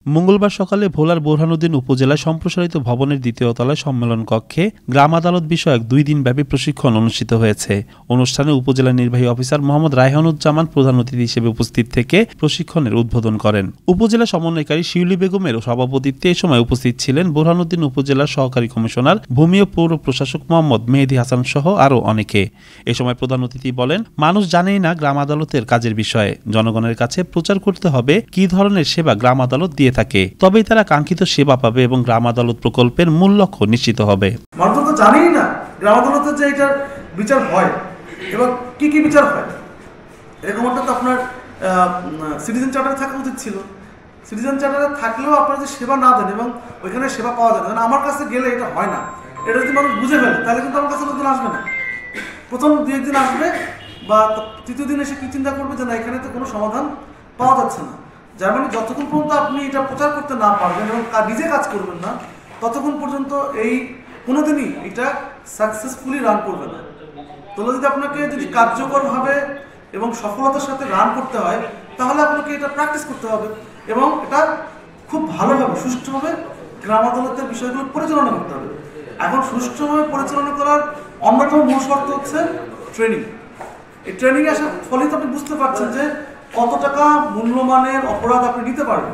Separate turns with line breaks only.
মঙ্গলবার সকালে ভোলার বোরহানুদ্দিন উপজেলা সম্প্রসারিত ভবনের দ্বিতীয় তলায় সম্মেলন কক্ষে গ্রাম আদালত বিষয়ক 2 দিনব্যাপী প্রশিক্ষণ অনুষ্ঠিত হয়েছে। অনুষ্ঠানে উপজেলা নির্বাহী অফিসার মোহাম্মদ রায়হানুজ্জামান প্রধান অতিথি হিসেবে উপস্থিত থেকে প্রশিক্ষণের উদ্বোধন করেন। উপজেলা সমন্বয়কারী শিউলি বেগমের সভাপতিত্বে এ সময় উপস্থিত ছিলেন বোরহানুদ্দিন উপজেলার সহকারী কমিশনার ভূমি ও পৌর প্রশাসক মোহাম্মদ মেহেদী হাসান সহ আরও অনেকে। এ সময় প্রধান অতিথি বলেন, মানুষ জানেই না গ্রাম আদালতের কাজের বিষয়ে, জনগণের কাছে প্রচার করতে হবে কি ধরনের সেবা গ্রাম আদালত দিয়ে থাকে, তবেই তারা কাঙ্ক্ষিত সেবা পাবে এবং গ্রাম আদালত প্রকল্পের মূল লক্ষ্য নিশ্চিত হবে।
মানুষ তো জানেই না গ্রাম আদালতে যে এটার বিচার হয় এবং কি কি বিচার হয়। এরকম একটা তো আপনার সিটিজেন চার্টারে থাকা উচিত ছিল। সিটিজেন চার্টারে থাকলেও আপনারা যে সেবা না দেন এবং ওইখানে সেবা পাওয়া যায় না, আমার কাছে গেলে এটা হয় না, এটা যদি মানুষ বুঝে ফেলে তাহলে কিন্তু আমার কাছে লোকজন আসবে না। প্রথম 2-1 দিন আসবে বা তৃতীয় দিন এসে কি চিন্তা করবে যে না, এখানে তো কোনো সমাধান পাওয়া যাচ্ছে না। যার মানে যতক্ষণ পর্যন্ত আপনি এটা প্রচার করতে না পারবেন এবং নিজে কাজ করবেন না, ততক্ষণ পর্যন্ত এই কোনোদিনই এটা সাকসেসফুলি রান করবে না। তাহলে যদি আপনাকে যদি কার্যকরভাবে এবং সফলতার সাথে রান করতে হয়, তাহলে আপনাকে এটা প্র্যাকটিস করতে হবে এবং এটা খুব ভালোভাবে সুষ্ঠুভাবে গ্রাম আদালতের বিষয়গুলো পরিচালনা করতে হবে। এখন সুষ্ঠুভাবে পরিচালনা করার অন্যতম মূল শর্ত হচ্ছে ট্রেনিং। এই ট্রেনিং আসার ফলে তো আপনি বুঝতে পারছেন যে কত টাকা মূল্যমানের অপরাধ আপনি নিতে পারবেন।